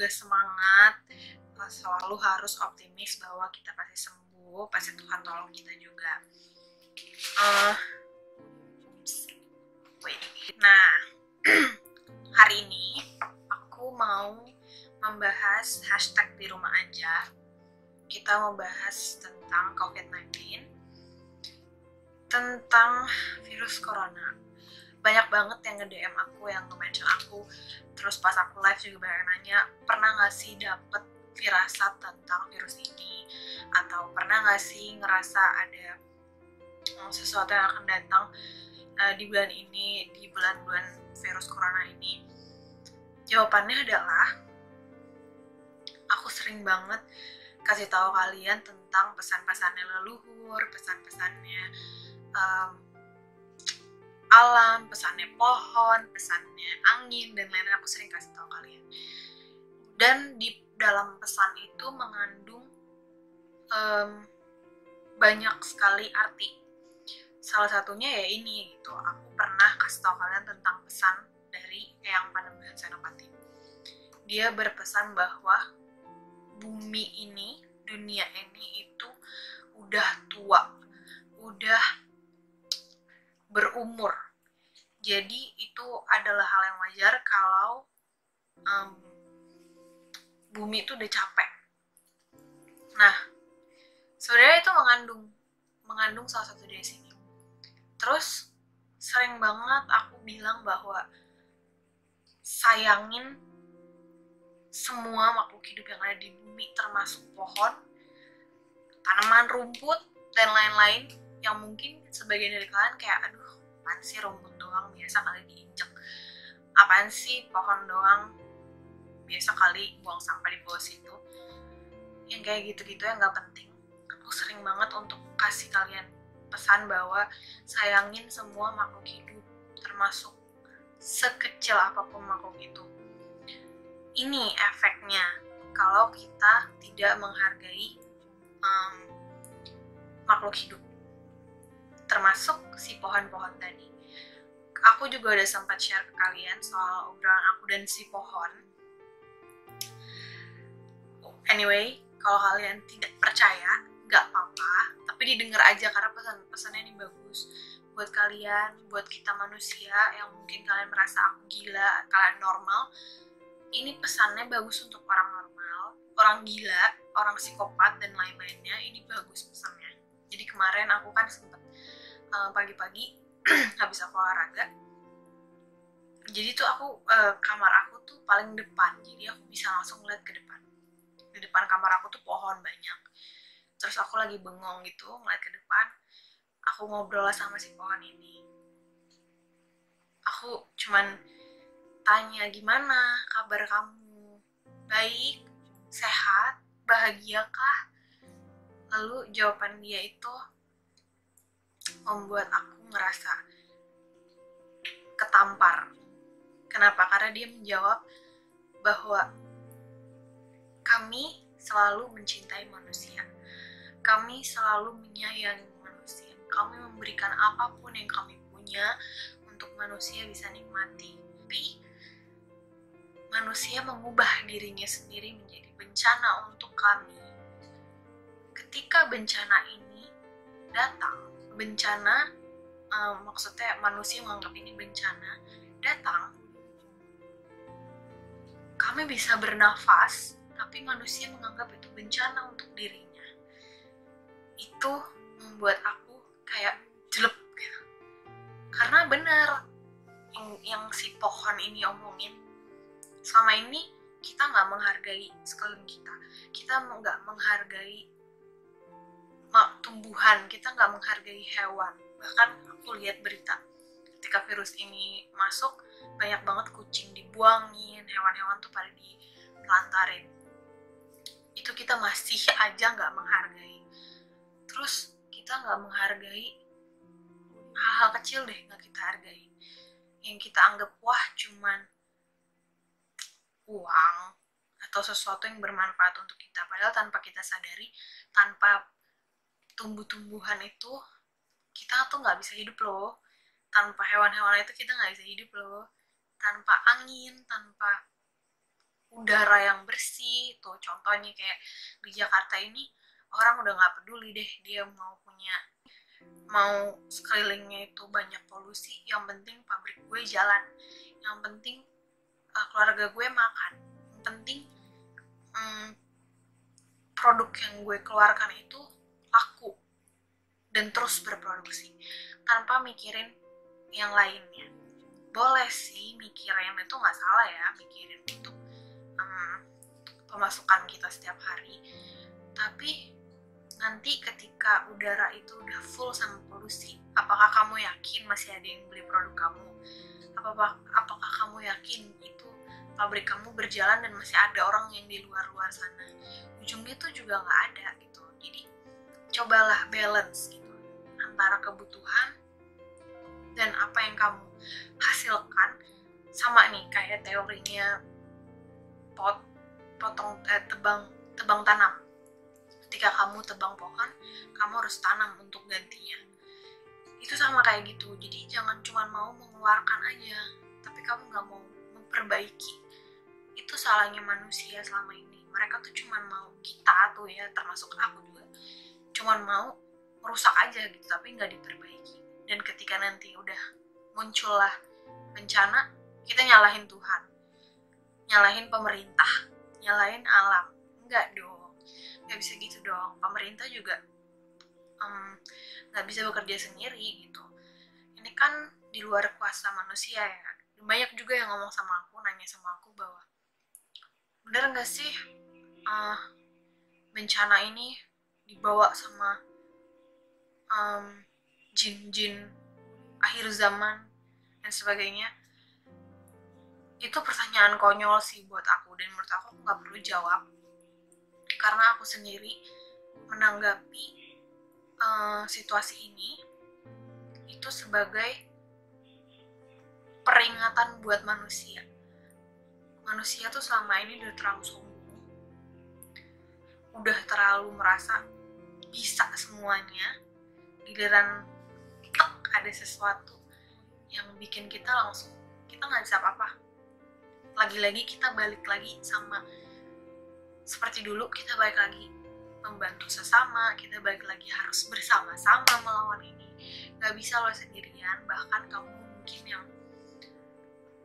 juga semangat, selalu harus optimis bahwa kita pasti sembuh, pasti Tuhan tolong kita juga. Nah, hari ini aku mau membahas hashtag di rumah aja. Kita mau bahas tentang COVID-19, tentang virus corona. Banyak banget yang nge-DM aku, yang nge-mention aku, terus pas aku live juga banyak nanya, pernah gak sih dapet firasat tentang virus ini, atau pernah gak sih ngerasa ada sesuatu yang akan datang di bulan ini, di bulan-bulan virus corona ini. Jawabannya adalah aku sering banget kasih tahu kalian tentang pesan-pesannya leluhur, pesan-pesannya alam, pesannya pohon, pesannya angin, dan lain-lain. Aku sering kasih tahu kalian. Dan di dalam pesan itu mengandung banyak sekali arti. Salah satunya ya ini gitu. Aku pernah kasih tahu kalian tentang pesan dari Eyang Panembahan Senopati. Dia berpesan bahwa bumi ini, dunia ini itu udah tua, udah berumur. Jadi itu adalah hal yang wajar kalau bumi itu udah capek. Nah, sebenarnya itu mengandung salah satu dari sini. Terus sering banget aku bilang bahwa sayangin semua makhluk hidup yang ada di bumi, termasuk pohon, tanaman, rumput, dan lain-lain, yang mungkin sebagian dari kalian kayak, aduh, apaan sih rumput doang, biasa kali diinjek. Apaan sih pohon doang, biasa kali buang sampah di bawah situ. Yang kayak gitu-gitu yang gak penting. Aku sering banget untuk kasih kalian pesan bahwa sayangin semua makhluk hidup, termasuk sekecil apapun makhluk itu. Ini efeknya kalau kita tidak menghargai makhluk hidup, termasuk si pohon-pohon tadi. Aku juga udah sempat share ke kalian soal obrolan aku dan si pohon. Anyway, kalau kalian tidak percaya, gak apa-apa, tapi didengar aja karena pesannya ini bagus buat kalian, buat kita manusia yang mungkin kalian merasa aku gila, kalian normal. Ini pesannya bagus untuk orang normal, orang gila, orang psikopat, dan lain-lainnya. Ini bagus pesannya. Jadi kemarin aku kan sempet pagi-pagi habis aku olahraga, jadi tuh aku kamar aku tuh paling depan, jadi aku bisa langsung ngeliat ke depan. Di depan kamar aku tuh pohon banyak. Terus aku lagi bengong gitu ngeliat ke depan, aku ngobrol sama si pohon ini. Aku cuman tanya, gimana kabar kamu? Baik? Sehat? Bahagiakah? Lalu jawaban dia itu membuat aku ngerasa ketampar. Kenapa? Karena dia menjawab bahwa kami selalu mencintai manusia. Kami selalu menyayangi manusia. Kami memberikan apapun yang kami punya untuk manusia bisa nikmati. Tapi manusia mengubah dirinya sendiri menjadi bencana untuk kami. Ketika bencana ini datang, bencana maksudnya manusia menganggap ini bencana datang, kami bisa bernafas, tapi manusia menganggap itu bencana untuk dirinya. Itu membuat aku kayak jelek gitu. Karena benar yang si pohon ini omongin, selama ini kita nggak menghargai sekeliling kita, kita nggak menghargai tumbuhan, kita nggak menghargai hewan. Bahkan aku lihat berita ketika virus ini masuk, banyak banget kucing dibuangin, hewan-hewan tuh pada ditelantarin. Itu kita masih aja nggak menghargai. Terus kita nggak menghargai hal-hal kecil deh, nggak kita hargai. Yang kita anggap wah cuman uang atau sesuatu yang bermanfaat untuk kita, padahal tanpa kita sadari, tanpa tumbuh-tumbuhan itu kita tuh nggak bisa hidup loh. Tanpa hewan-hewan itu kita nggak bisa hidup loh. Tanpa angin, tanpa udara yang bersih. Tuh contohnya kayak di Jakarta ini orang udah nggak peduli deh dia mau sekelilingnya itu banyak polusi, yang penting pabrik gue jalan, yang penting keluarga gue makan, yang penting produk yang gue keluarkan itu laku dan terus berproduksi tanpa mikirin yang lainnya. Boleh sih mikirin, itu nggak salah ya, mikirin untuk pemasukan kita setiap hari, tapi nanti ketika udara itu udah full sama polusi, apakah kamu yakin masih ada yang beli produk kamu? Apakah kamu yakin itu pabrik kamu berjalan dan masih ada orang yang di luar sana? Ujungnya tuh juga nggak ada gitu. Jadi cobalah balance gitu antara kebutuhan dan apa yang kamu hasilkan. Sama nih kayak teorinya tebang tanam. Ketika kamu tebang pohon, kamu harus tanam untuk gantinya. Itu sama kayak gitu. Jadi jangan cuma mau mengeluarkan aja, tapi kamu nggak mau memperbaiki. Itu salahnya manusia selama ini. Mereka tuh cuma mau, kita tuh ya, termasuk aku juga, cuma mau merusak aja gitu, tapi nggak diperbaiki. Dan ketika nanti udah muncullah bencana, kita nyalahin Tuhan, nyalahin pemerintah, nyalahin alam. Enggak dong, nggak bisa gitu dong. Pemerintah juga nggak bisa bekerja sendiri gitu. Ini kan di luar kuasa manusia ya. Banyak juga yang ngomong sama aku, nanya sama aku bahwa bener nggak sih bencana ini dibawa sama jin-jin akhir zaman dan sebagainya. Itu pertanyaan konyol sih buat aku, dan menurut aku nggak perlu jawab karena aku sendiri menanggapi situasi ini itu sebagai peringatan buat manusia. Manusia tuh selama ini udah terlalu sombong, udah terlalu merasa bisa semuanya. Giliran ada sesuatu yang bikin kita langsung, kita nggak bisa apa-apa. Lagi-lagi kita balik lagi sama seperti dulu, kita balik lagi membantu sesama, kita balik lagi harus bersama-sama melawan ini. Gak bisa lo sendirian. Bahkan kamu mungkin yang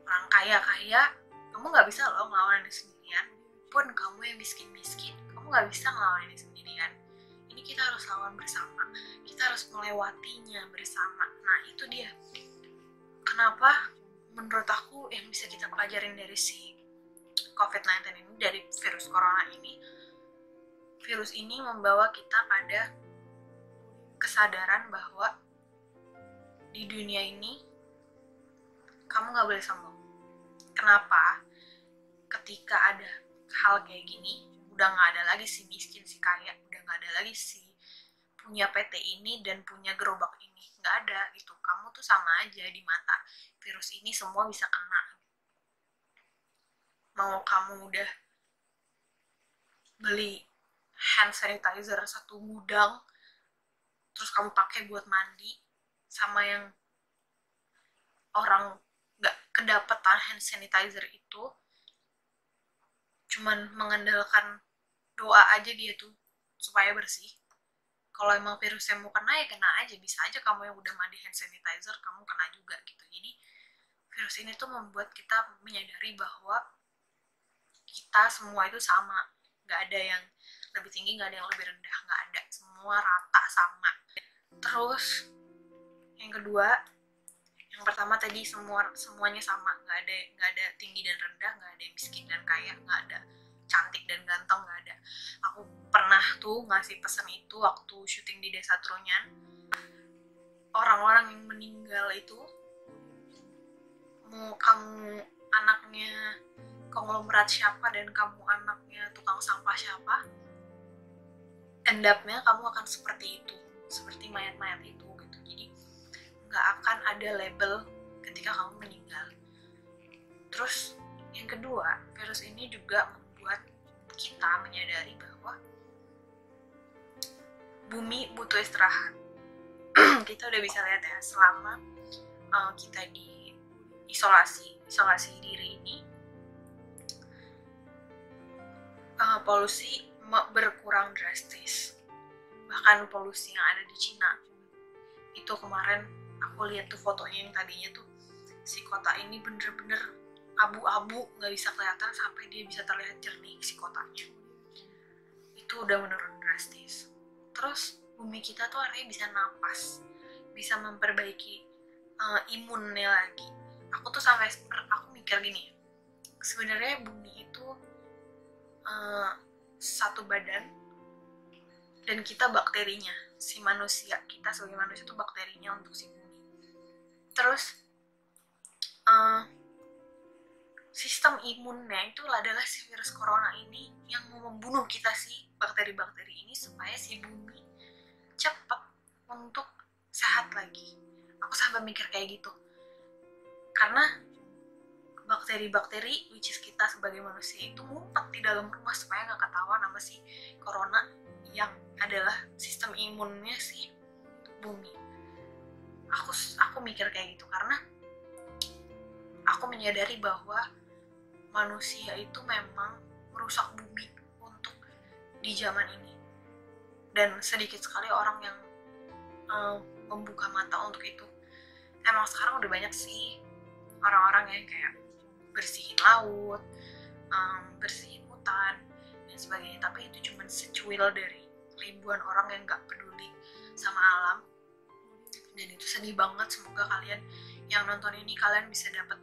orang kaya, kamu gak bisa lo ngelawan ini sendirian. Pun kamu yang miskin-miskin, kamu gak bisa ngelawan ini sendirian. Ini kita harus lawan bersama, kita harus melewatinya bersama. Nah itu dia kenapa menurut aku yang bisa kita pelajarin dari si COVID-19 ini, dari virus corona ini. Virus ini membawa kita pada kesadaran bahwa di dunia ini kamu gak boleh sombong. Kenapa? Ketika ada hal kayak gini, udah gak ada lagi si miskin, si kaya, udah gak ada lagi si punya PT ini dan punya gerobak ini. Gak ada gitu. Kamu tuh sama aja di mata virus ini, semua bisa kena. Mau kamu udah beli hand sanitizer satu gudang, terus kamu pakai buat mandi, sama yang orang gak kedapetan hand sanitizer itu, cuman mengandalkan doa aja dia tuh supaya bersih. Kalau emang virusnya mau kena ya kena aja, bisa aja kamu yang udah mandi hand sanitizer kamu kena juga gitu. Jadi virus ini tuh membuat kita menyadari bahwa kita semua itu sama, gak ada yang lebih tinggi, gak ada yang lebih rendah, gak ada, semua rata sama. Terus yang kedua, yang pertama tadi semuanya sama, gak ada tinggi dan rendah, gak ada miskin dan kaya, gak ada cantik dan ganteng, gak ada. Aku pernah tuh ngasih pesan itu waktu syuting di Desa Tronyan. Orang-orang yang meninggal itu, mau kamu anaknya konglomerat siapa dan kamu anaknya tukang sampah siapa, endapnya kamu akan seperti itu, seperti mayat-mayat itu gitu. Jadi nggak akan ada label ketika kamu meninggal. Terus yang kedua, virus ini juga membuat kita menyadari bahwa bumi butuh istirahat. Kita udah bisa lihat ya, selama kita di isolasi diri ini, polusi berkurang drastis. Bahkan polusi yang ada di Cina itu kemarin aku lihat tuh fotonya, yang tadinya tuh si kota ini bener-bener abu-abu, nggak bisa kelihatan, sampai dia bisa terlihat jernih si kotanya. Itu udah menurun drastis. Terus bumi kita tuh artinya bisa napas, bisa memperbaiki imunnya lagi. Aku tuh sampai aku mikir gini, sebenarnya bumi itu satu badan dan kita bakterinya, si manusia, kita sebagai manusia itu bakterinya untuk si bumi. Terus sistem imunnya itu adalah si virus corona ini yang mau membunuh kita, si bakteri-bakteri ini, supaya si bumi cepat untuk sehat lagi. Aku sampai mikir kayak gitu, karena bakteri-bakteri, which is kita sebagai manusia, itu ngumpet di dalam rumah supaya nggak ketahuan sama si corona yang adalah sistem imunnya si bumi. Aku mikir kayak gitu karena aku menyadari bahwa manusia itu memang merusak bumi untuk di zaman ini, dan sedikit sekali orang yang membuka mata untuk itu. Emang sekarang udah banyak sih orang-orang yang kayak bersihin laut, bersihin hutan dan sebagainya, tapi itu cuma secuil dari ribuan orang yang gak peduli sama alam. Dan itu sedih banget. Semoga kalian yang nonton ini, kalian bisa dapat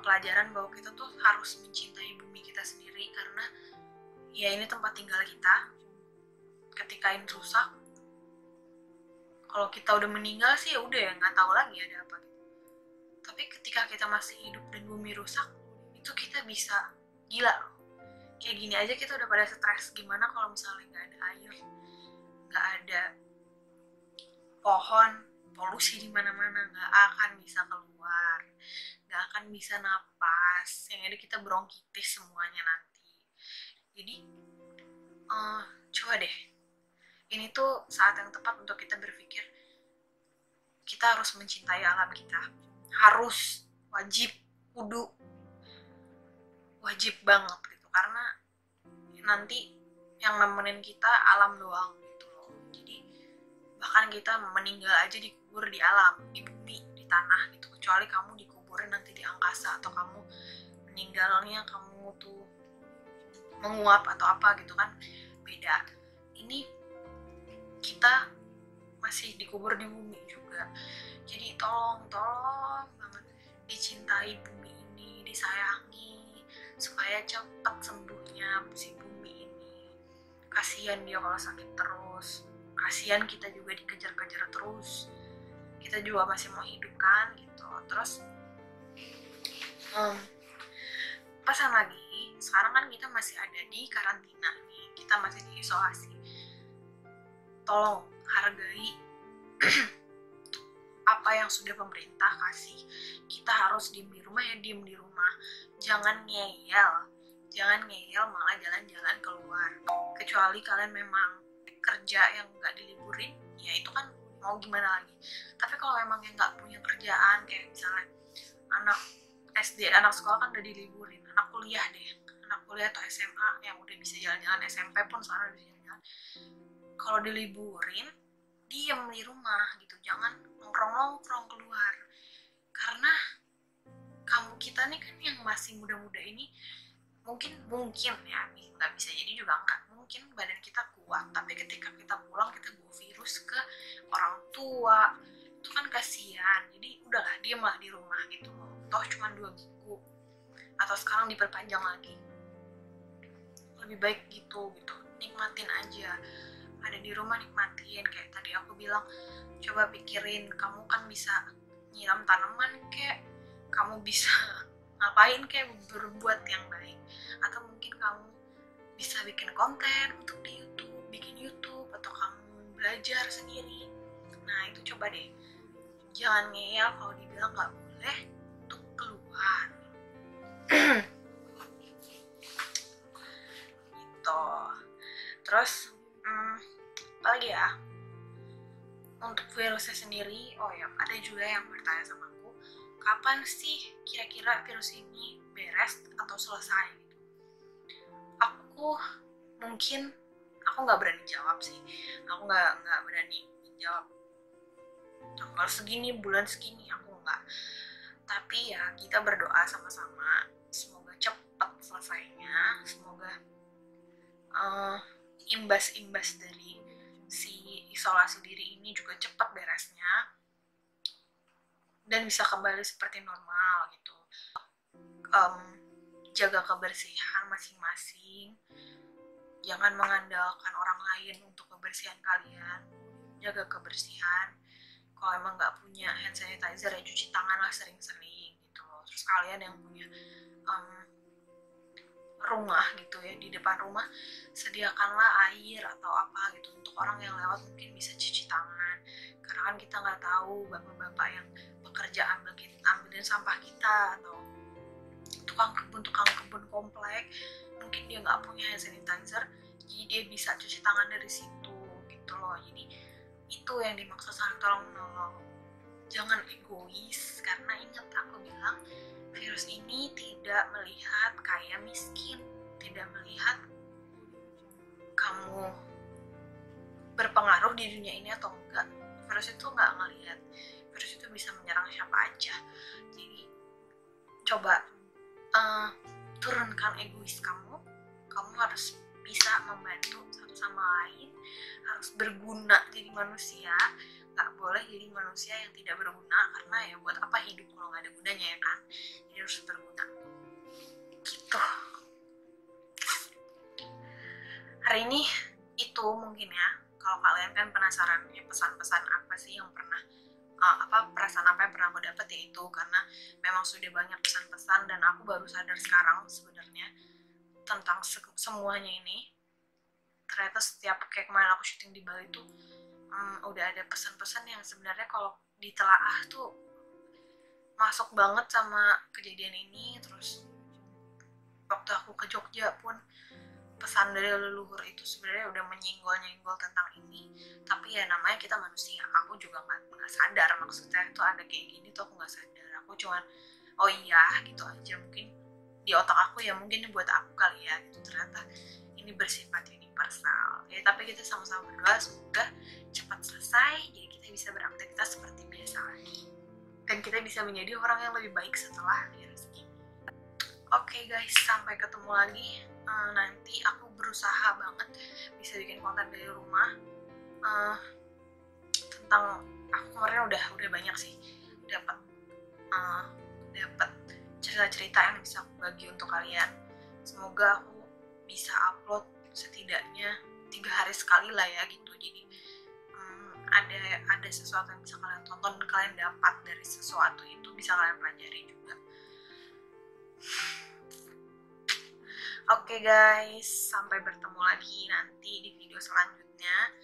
pelajaran bahwa kita tuh harus mencintai bumi kita sendiri, karena ya ini tempat tinggal kita. Ketika ini rusak, kalau kita udah meninggal sih ya udah ya, nggak tahu lagi ada apa gitu. Tapi ketika kita masih hidup dan bumi rusak, itu kita bisa gila loh. Kayak gini aja kita udah pada stres, gimana kalau misalnya nggak ada air, nggak ada pohon, polusi di mana-mana, nggak akan bisa keluar, nggak akan bisa napas, yang ada kita bronkitis semuanya nanti. Jadi coba deh, ini tuh saat yang tepat untuk kita berpikir, kita harus mencintai alam kita, harus, wajib, kudu, wajib banget gitu, karena nanti yang nemenin kita alam doang gitu loh. Jadi bahkan kita meninggal aja dikubur di alam, di bumi, di tanah gitu, kecuali kamu dikuburin nanti di angkasa, atau kamu meninggalnya kamu tuh menguap atau apa gitu kan, beda. Ini kita masih dikubur di bumi juga. Jadi tolong banget dicintai bumi ini, disayangi, supaya cepat sembuhnya si bumi ini. Kasihan dia kalau sakit terus, kasihan kita juga dikejar-kejar terus, kita juga masih mau hidup kan gitu. Terus pesan lagi, sekarang kan kita masih ada di karantina nih, kita masih diisolasi. Tolong hargai apa yang sudah pemerintah kasih. Kita harus diem di rumah, ya diem di rumah, jangan ngeyel malah jalan-jalan keluar. Kecuali kalian memang kerja yang nggak diliburin, ya itu kan mau gimana lagi. Tapi kalau memang yang nggak punya kerjaan, kayak misalnya anak SD, anak sekolah kan udah diliburin, anak kuliah atau SMA yang udah bisa jalan-jalan, SMP pun sekarang udah bisa jalan-jalan, kalau diliburin diem di rumah gitu, jangan nongkrong keluar. Karena kita nih kan yang masih muda-muda ini, mungkin ya, nggak bisa jadi juga enggak, mungkin badan kita kuat, tapi ketika kita pulang kita bawa virus ke orang tua, itu kan kasihan. Jadi udahlah, diemlah di rumah gitu, toh cuma 2 minggu, atau sekarang diperpanjang lagi, lebih baik gitu, nikmatin aja, ada di rumah nikmatin. Kayak tadi aku bilang, coba pikirin, kamu kan bisa nyiram tanaman, kayak kamu bisa ngapain, kayak berbuat yang baik, atau mungkin kamu bisa bikin konten untuk di YouTube, bikin YouTube, atau kamu belajar sendiri. Nah itu coba deh, jangan ngeyel kalau dibilang nggak boleh untuk keluar. Gitu. Terus apa lagi ya, untuk virusnya sendiri, oh ya, ada juga yang bertanya sama aku, kapan sih kira-kira virus ini beres atau selesai gitu. Aku mungkin aku nggak berani jawab sih, aku nggak berani jawab tanggal segini bulan segini, aku nggak. Tapi ya kita berdoa sama-sama, semoga cepat selesainya, semoga imbas-imbas dari si isolasi diri ini juga cepat beresnya dan bisa kembali seperti normal gitu. Jaga kebersihan masing-masing, jangan mengandalkan orang lain untuk kebersihan kalian, jaga kebersihan. Kalau emang nggak punya hand sanitizer ya cuci tangan lah sering-sering gitu. Terus kalian yang punya rumah gitu ya, di depan rumah sediakanlah air atau apa gitu untuk orang yang lewat mungkin bisa cuci tangan, karena kan kita nggak tahu bapak-bapak yang bekerja ambilin sampah kita, atau tukang kebun komplek mungkin dia nggak punya hand sanitizer, jadi dia bisa cuci tangan dari situ gitu loh. Jadi itu yang dimaksud saling tolong menolong, jangan egois, karena ingat aku bilang virus ini tidak melihat kaya miskin, tidak melihat kamu berpengaruh di dunia ini atau enggak. Virus itu nggak ngelihat, virus itu bisa menyerang siapa aja. Jadi coba turunkan egois kamu harus bisa membantu satu sama lain, harus berguna jadi manusia, nggak boleh jadi manusia yang tidak berguna, karena ya buat apa hidup kalau nggak ada gunanya ya kan. Jadi harus berguna gitu. Hari ini itu mungkin ya, kalau kalian kan penasaran ya pesan-pesan apa sih yang pernah perasaan apa yang pernah aku dapat, ya itu karena memang sudah banyak pesan-pesan dan aku baru sadar sekarang sebenarnya tentang semuanya ini. Ternyata setiap kayak kemarin aku syuting di Bali tuh udah ada pesan-pesan yang sebenarnya kalau ditelaah tuh masuk banget sama kejadian ini. Terus waktu aku ke Jogja pun pesan dari leluhur itu sebenarnya udah menyinggol-nyenggol tentang ini. Tapi ya namanya kita manusia, aku juga nggak sadar maksudnya itu ada kayak gini tuh, aku nggak sadar. Aku cuman oh iya gitu aja, mungkin di otak aku ya mungkin buat aku kali ya gitu, ternyata ini bersifat universal ya. Tapi kita sama-sama berdoa semoga cepat selesai, jadi kita bisa beraktivitas seperti biasa lagi dan kita bisa menjadi orang yang lebih baik setelah virus ini. Oke guys, sampai ketemu lagi. Nanti aku berusaha banget bisa bikin konten dari rumah tentang aku kemarin udah banyak sih dapat cerita-cerita yang bisa aku bagi untuk kalian. Semoga aku bisa upload setidaknya 3 hari sekali lah ya gitu. Jadi ada sesuatu yang bisa kalian tonton, kalian dapat dari sesuatu itu bisa kalian pelajari juga. Oke guys, sampai bertemu lagi nanti di video selanjutnya.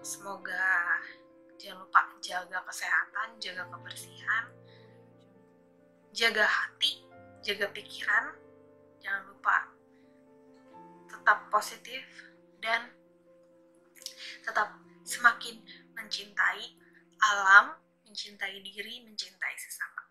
Semoga jangan lupa jaga kesehatan, jaga kebersihan, jaga hati, jaga pikiran. Jangan lupa tetap positif dan tetap semakin mencintai alam, mencintai diri, mencintai sesama.